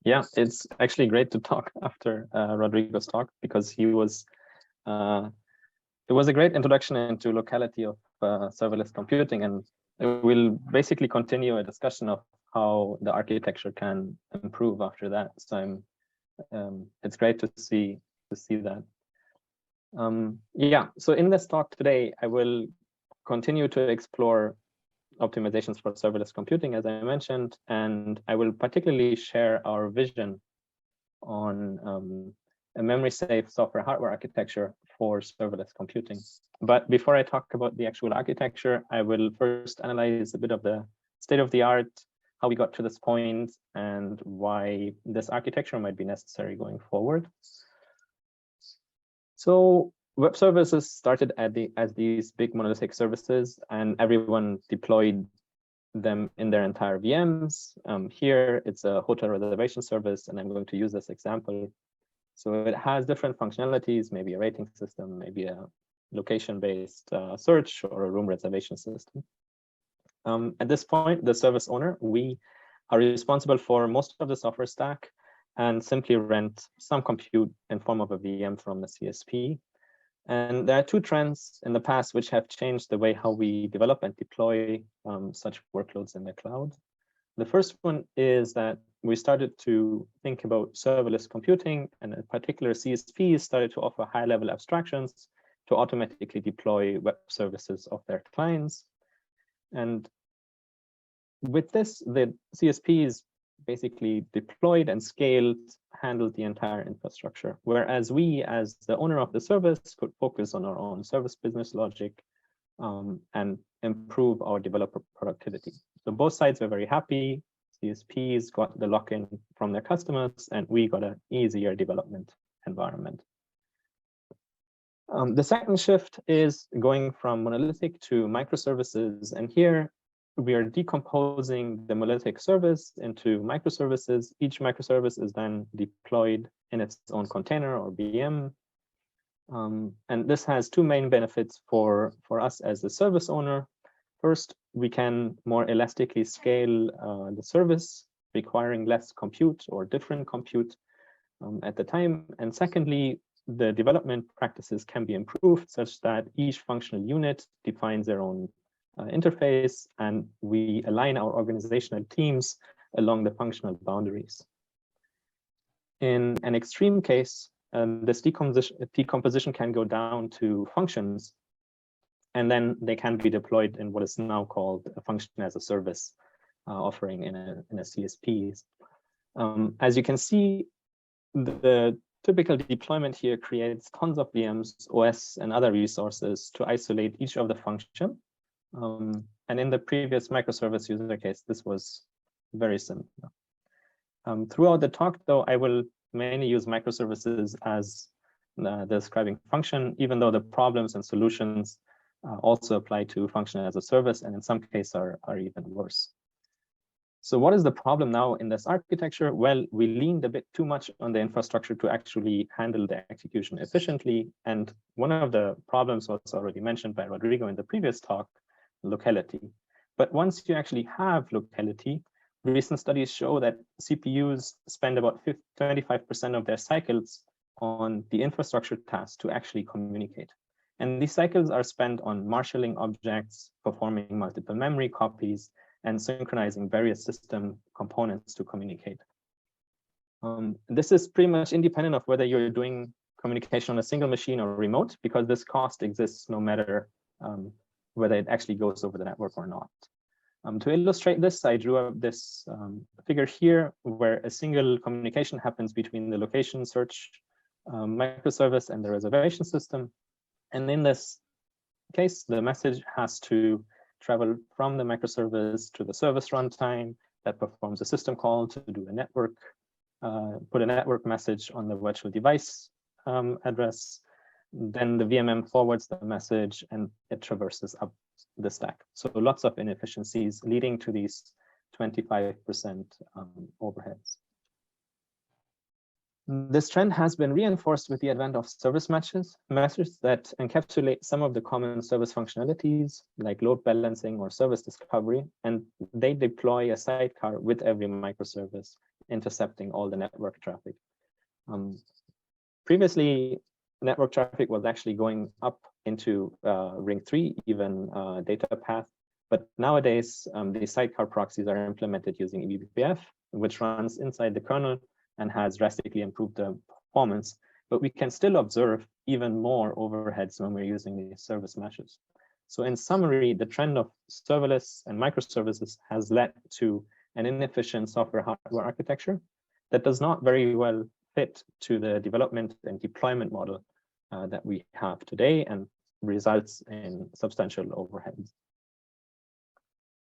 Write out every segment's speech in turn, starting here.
Yeah, it's actually great to talk after Rodrigo's talk, because it was a great introduction into locality of serverless computing, and it will basically continue a discussion of how the architecture can improve after that. So it's great to see that. Yeah, so in this talk today, I will continue to explore optimizations for serverless computing, as I mentioned, and I will particularly share our vision on a memory-safe software hardware architecture for serverless computing. But before I talk about the actual architecture, I will first analyze a bit of the state of the art, how we got to this point, and why this architecture might be necessary going forward. So web services started as these big monolithic services, and everyone deployed them in their entire VMs. Here, it's a hotel reservation service, and I'm going to use this example. So it has different functionalities, maybe a rating system, maybe a location-based search, or a room reservation system. At this point, the service owner, we are responsible for most of the software stack and simply rent some compute in form of a VM from the CSP. And there are two trends in the past which have changed the way how we develop and deploy such workloads in the cloud. The first one is that we started to think about serverless computing, and in particular CSPs started to offer high-level abstractions to automatically deploy web services of their clients. And with this, the CSPs basically deployed and scaled, handled the entire infrastructure, whereas we, as the owner of the service, could focus on our own service business logic and improve our developer productivity. So both sides were very happy. CSPs got the lock-in from their customers, and we got an easier development environment. The second shift is going from monolithic to microservices, and here we are decomposing the monolithic service into microservices. Each microservice is then deployed in its own container or VM. And this has two main benefits for us as a service owner. First, we can more elastically scale the service, requiring less compute or different compute at the time. And secondly, the development practices can be improved such that each functional unit defines their own interface, and we align our organizational teams along the functional boundaries. In an extreme case, this decomposition can go down to functions, and then they can be deployed in what is now called a function as a service offering in a CSP. As you can see, the typical deployment here creates tons of VMs, OS, and other resources to isolate each of the function. And in the previous microservice user case, this was very similar. Throughout the talk, though, I will mainly use microservices as the describing function, even though the problems and solutions also apply to function as a service, and in some cases are even worse. So what is the problem now in this architecture? Well, we leaned a bit too much on the infrastructure to actually handle the execution efficiently. And one of the problems was already mentioned by Rodrigo in the previous talk, locality. But once you actually have locality, recent studies show that CPUs spend about 25% of their cycles on the infrastructure tasks to actually communicate. And these cycles are spent on marshalling objects, performing multiple memory copies, and synchronizing various system components to communicate. This is pretty much independent of whether you're doing communication on a single machine or remote, because this cost exists no matter whether it actually goes over the network or not. To illustrate this, I drew up this figure here where a single communication happens between the location search microservice and the reservation system. And in this case, the message has to travel from the microservice to the service runtime that performs a system call to do a network, put a network message on the virtual device address. Then the VMM forwards the message and it traverses up the stack. So lots of inefficiencies leading to these 25% overheads. This trend has been reinforced with the advent of service meshes that encapsulate some of the common service functionalities like load balancing or service discovery, and they deploy a sidecar with every microservice intercepting all the network traffic. Previously, network traffic was actually going up into ring 3, even data path. But nowadays, these sidecar proxies are implemented using eBPF, which runs inside the kernel and has drastically improved the performance. But we can still observe even more overheads when we're using these service meshes. So in summary, the trend of serverless and microservices has led to an inefficient software hardware architecture that does not very well fit to the development and deployment model that we have today and results in substantial overheads.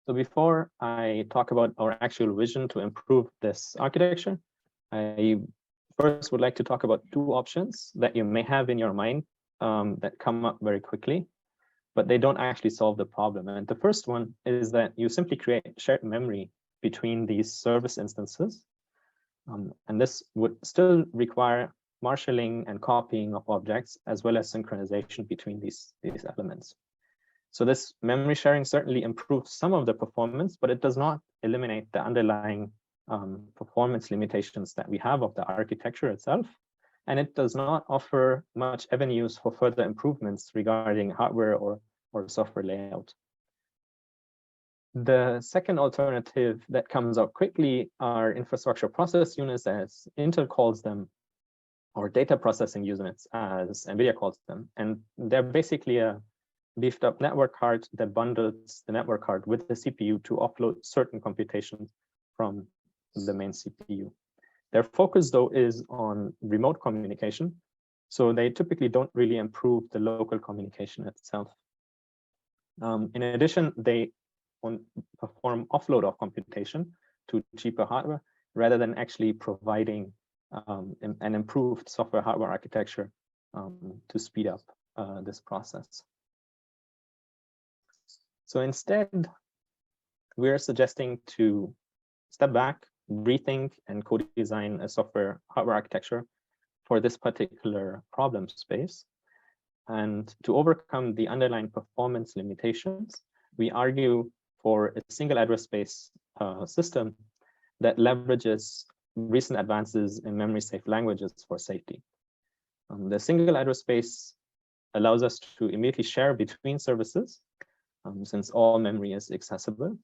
So before I talk about our actual vision to improve this architecture, I first would like to talk about two options that you may have in your mind that come up very quickly, but they don't actually solve the problem. And the first one is that you simply create shared memory between these service instances. And this would still require marshalling and copying of objects, as well as synchronization between these elements. So this memory sharing certainly improves some of the performance, but it does not eliminate the underlying performance limitations that we have of the architecture itself. And it does not offer much avenues for further improvements regarding hardware or software layout. The second alternative that comes up quickly are infrastructure process units, as Intel calls them, or data processing units, as NVIDIA calls them. And they're basically a beefed up network card that bundles the network card with the CPU to offload certain computations from the main CPU. Their focus, though, is on remote communication. So they typically don't really improve the local communication itself. In addition, they perform offload of computation to cheaper hardware rather than actually providing an improved software hardware architecture to speed up this process. So instead, we're suggesting to step back, rethink, and co-design a software hardware architecture for this particular problem space. And to overcome the underlying performance limitations, we argue for a single address space system that leverages recent advances in MemorySafe languages for safety. The single address space allows us to immediately share between services, since all memory is accessible.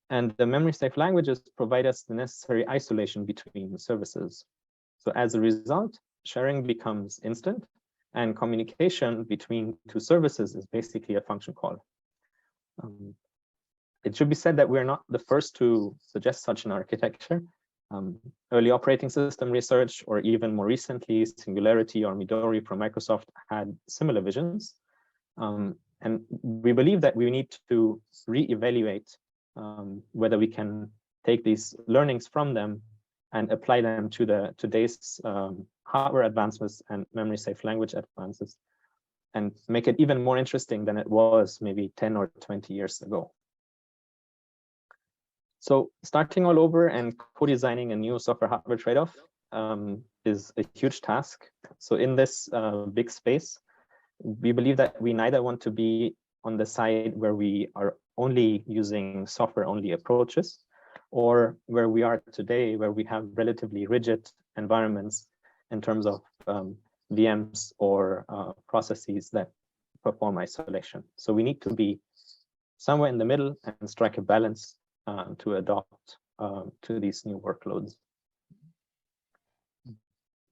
And the MemorySafe languages provide us the necessary isolation between services. So as a result, sharing becomes instant, and communication between two services is basically a function call. It should be said that we're not the first to suggest such an architecture. Early operating system research, or even more recently, Singularity or Midori from Microsoft had similar visions. And we believe that we need to reevaluate whether we can take these learnings from them and apply them to today's hardware advancements and MemorySafe language advances, and make it even more interesting than it was maybe 10 or 20 years ago. So starting all over and co-designing a new software hardware trade-off is a huge task. So in this big space, we believe that we neither want to be on the side where we are only using software-only approaches, or where we are today, where we have relatively rigid environments in terms of VMs or processes that perform isolation. So we need to be somewhere in the middle and strike a balance to adopt to these new workloads.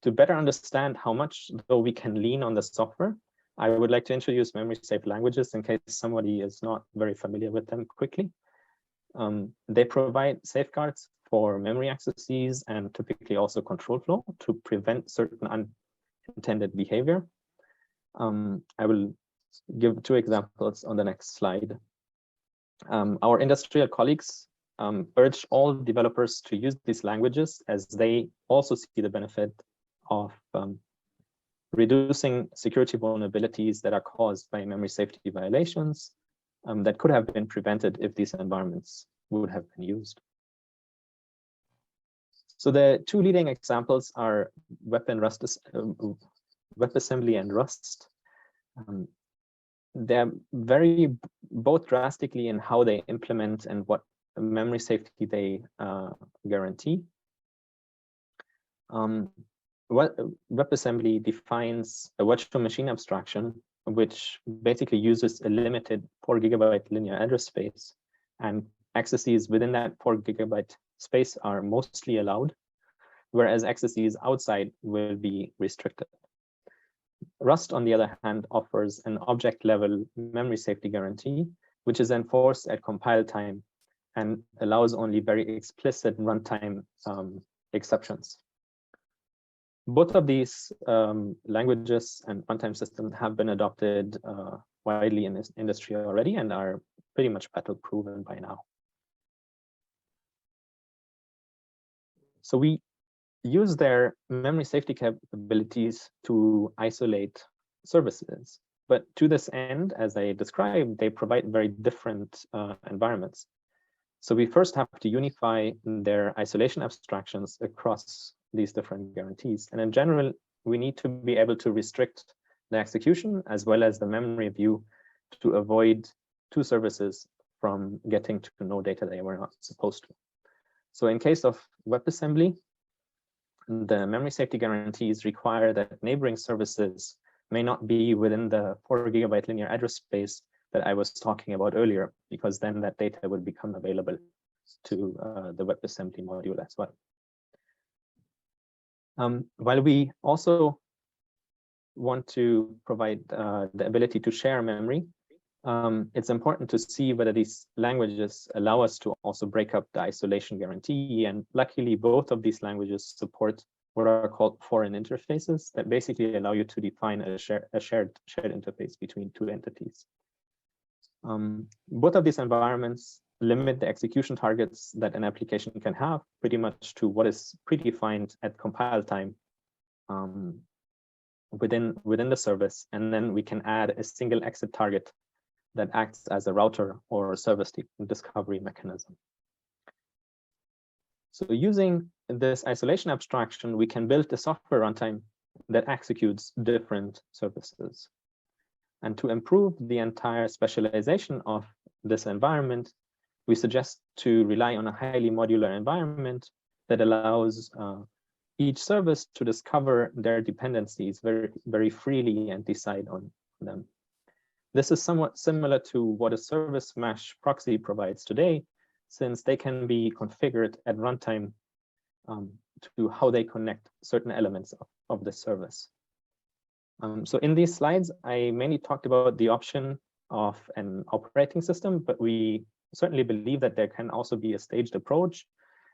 To better understand how much, though, we can lean on the software, I would like to introduce MemorySafe languages in case somebody is not very familiar with them quickly. They provide safeguards for memory accesses and typically also control flow to prevent certain unintended behavior. I will give two examples on the next slide. Our industrial colleagues urge all developers to use these languages, as they also see the benefit of reducing security vulnerabilities that are caused by memory safety violations that could have been prevented if these environments would have been used. So the two leading examples are WebAssembly and Rust. They're very both drastically in how they implement and what memory safety they guarantee. WebAssembly defines a virtual machine abstraction, which basically uses a limited 4 GB linear address space, and accesses within that 4 GB space are mostly allowed, whereas accesses outside will be restricted. Rust, on the other hand, offers an object-level memory safety guarantee, which is enforced at compile time and allows only very explicit runtime exceptions. Both of these languages and runtime systems have been adopted widely in this industry already and are pretty much battle-proven by now. So we use their memory safety capabilities to isolate services. But to this end, as I described, they provide very different environments. So we first have to unify their isolation abstractions across these different guarantees. And in general, we need to be able to restrict the execution as well as the memory view to avoid two services from getting to know data they were not supposed to. So in case of WebAssembly, the memory safety guarantees require that neighboring services may not be within the 4 GB linear address space that I was talking about earlier, because then that data would become available to the WebAssembly module as well. While we also want to provide the ability to share memory, it's important to see whether these languages allow us to also break up the isolation guarantee. And luckily, both of these languages support what are called foreign interfaces that basically allow you to define a shared interface between two entities. Both of these environments limit the execution targets that an application can have pretty much to what is predefined at compile time within the service. And then we can add a single exit target that acts as a router or a service discovery mechanism. So using this isolation abstraction, we can build a software runtime that executes different services. And to improve the entire specialization of this environment, we suggest to rely on a highly modular environment that allows each service to discover their dependencies very freely and decide on them. This is somewhat similar to what a service mesh proxy provides today, since they can be configured at runtime to how they connect certain elements of the service. So in these slides, I mainly talked about the option of an operating system, but we certainly believe that there can also be a staged approach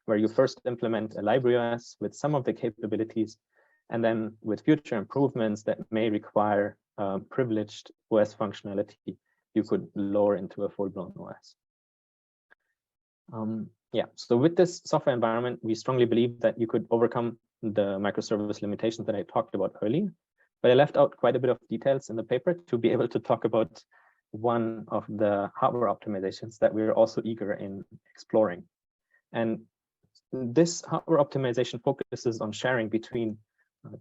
where you first implement a library OS with some of the capabilities, and then with future improvements that may require privileged OS functionality, you could lower into a full-blown OS. Yeah, so with this software environment, we strongly believe that you could overcome the microservice limitations that I talked about earlier, but I left out quite a bit of details in the paper to be able to talk about one of the hardware optimizations that we're also eager in exploring. And this hardware optimization focuses on sharing between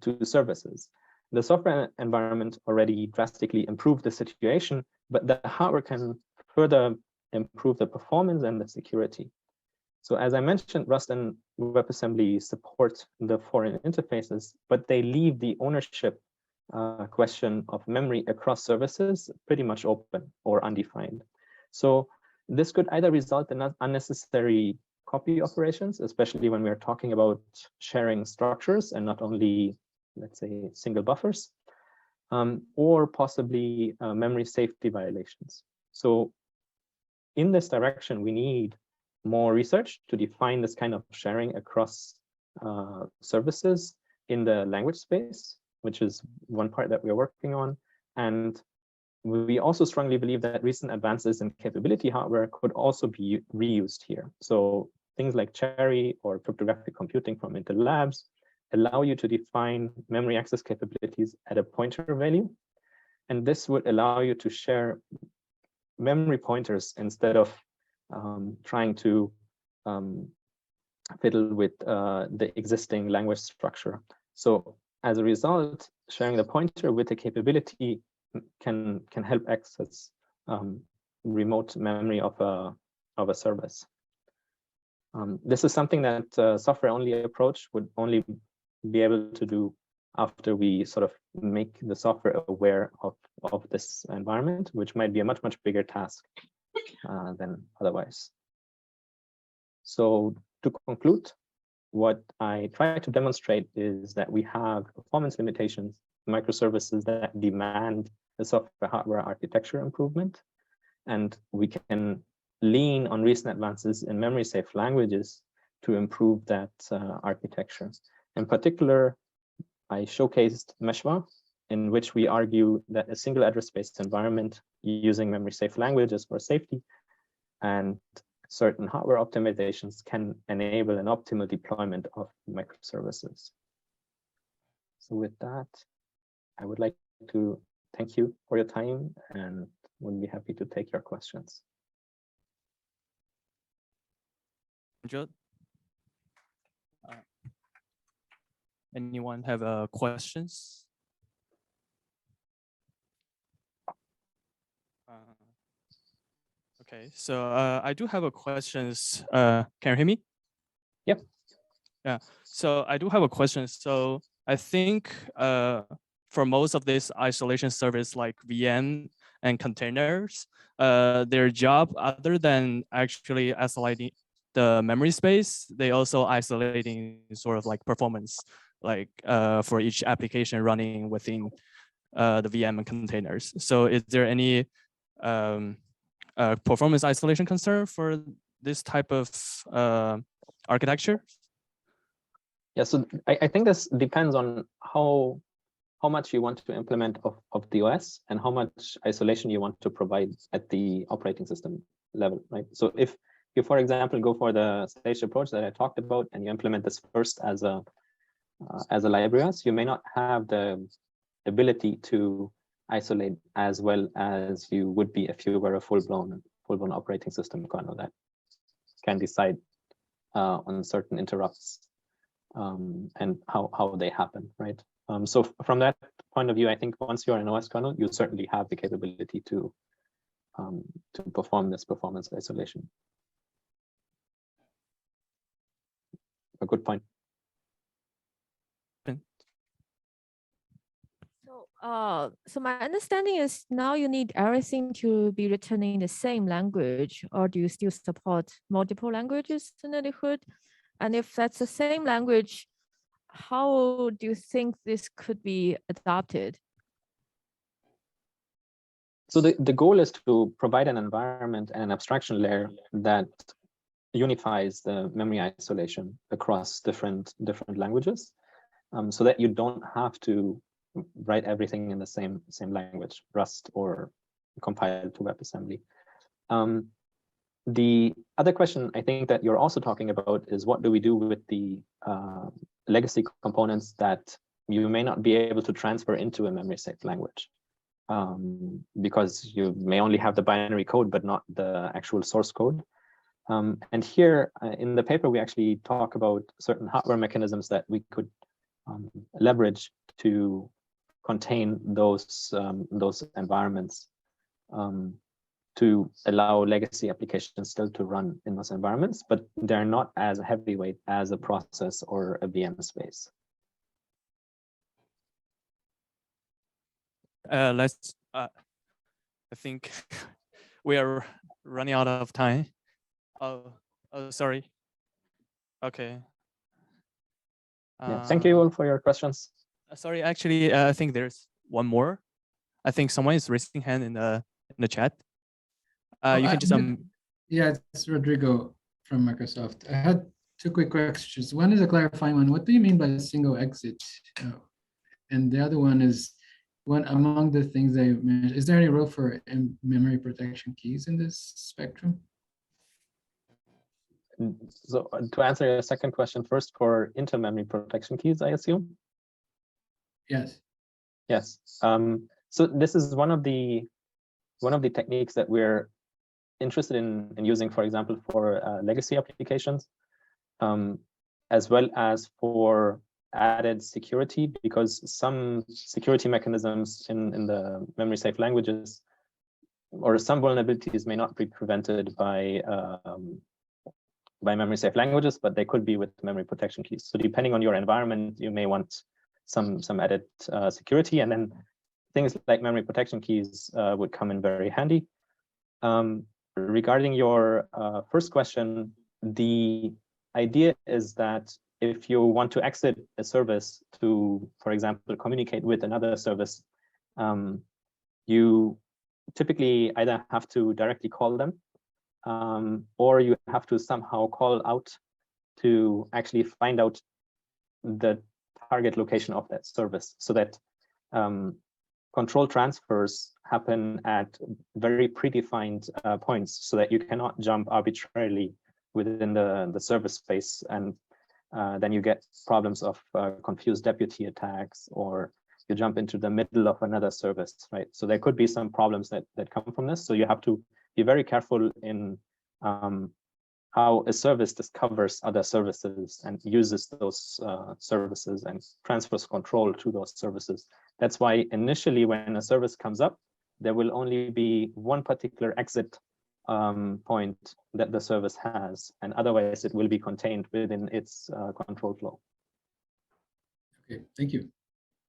two services. The software environment already drastically improved the situation, but the hardware can further improve the performance and the security. So as I mentioned, Rust and WebAssembly support the foreign interfaces, but they leave the ownership question of memory across services pretty much open or undefined. So this could either result in unnecessary copy operations, especially when we're talking about sharing structures and not only, let's say, single buffers, or possibly memory safety violations. So in this direction, we need more research to define this kind of sharing across services in the language space, which is one part that we're working on. And we also strongly believe that recent advances in capability hardware could also be reused here. So things like Cherry or cryptographic computing from Intel Labs allow you to define memory access capabilities at a pointer value. And this would allow you to share memory pointers instead of trying to fiddle with the existing language structure. So as a result, sharing the pointer with a capability can help access remote memory of a service. This is something that software-only approach would only be able to do after we sort of make the software aware of this environment, which might be a much bigger task than otherwise. So to conclude, what I try to demonstrate is that we have performance limitations, microservices that demand a software hardware architecture improvement, and we can lean on recent advances in memory-safe languages to improve that architecture. In particular, I showcased MeSHwA, in which we argue that a single address-based environment using memory-safe languages for safety and certain hardware optimizations can enable an optimal deployment of microservices. So with that, I would like to thank you for your time and would be happy to take your questions. Anjo, anyone have questions? Okay, so I do have a questions. Can you hear me? Yep. Yeah. So I do have a question. So I think for most of this isolation service like VM and containers, their job, other than actually isolating the memory space, they also isolating sort of like performance, like for each application running within the VM and containers. So is there any performance isolation concern for this type of architecture? Yeah, so I think this depends on how much you want to implement of the OS and how much isolation you want to provide at the operating system level, right? So if you, for example, go for the staged approach that I talked about and you implement this first as a library OS, you may not have the ability to isolate as well as you would be if you were a full-blown operating system kernel that can decide on certain interrupts and how they happen, right? So from that point of view, I think once you're an OS kernel, you certainly have the capability to perform this performance isolation. A good point. So my understanding is now you need everything to be written in the same language, or do you still support multiple languages under the hood? And if that's the same language, how do you think this could be adopted? So the goal is to provide an environment and an abstraction layer that unifies the memory isolation across different languages, so that you don't have to write everything in the same language, Rust or compile to WebAssembly. The other question I think that you're also talking about is what do we do with the legacy components that you may not be able to transfer into a memory-safe language, because you may only have the binary code but not the actual source code. And here in the paper, we actually talk about certain hardware mechanisms that we could leverage to contain those environments, to allow legacy applications still to run in those environments, but they're not as heavyweight as a process or a VM space. I think we are running out of time. Oh, sorry. Okay. Yeah, thank you all for your questions. Sorry, actually, I think there's one more. I think someone is raising hand in the chat. You can just yeah, it's Rodrigo from Microsoft. I had two quick questions. One is a clarifying one. What do you mean by a single exit? And the other one is, one among the things they mentioned, is there any role for memory protection keys in this spectrum? So to answer your second question first, for inter-memory protection keys, I assume? Yes. Yes. So this is one of the techniques that we're interested in using, for example, for legacy applications, as well as for added security, because some security mechanisms in the memory-safe languages, or some vulnerabilities may not be prevented by by MemorySafe languages, but they could be with memory protection keys. So depending on your environment, you may want some added security, and then things like memory protection keys would come in very handy. Regarding your first question, the idea is that if you want to exit a service to, for example, communicate with another service, you typically either have to directly call them, or you have to somehow call out to actually find out the target location of that service, so that control transfers happen at very predefined points, so that you cannot jump arbitrarily within the service space, and then you get problems of confused deputy attacks, or you jump into the middle of another service, right? So there could be some problems that come from this. So you have to be very careful in how a service discovers other services and uses those services and transfers control to those services. That's why initially when a service comes up, there will only be one particular exit point that the service has, and otherwise it will be contained within its control flow. Okay, thank you.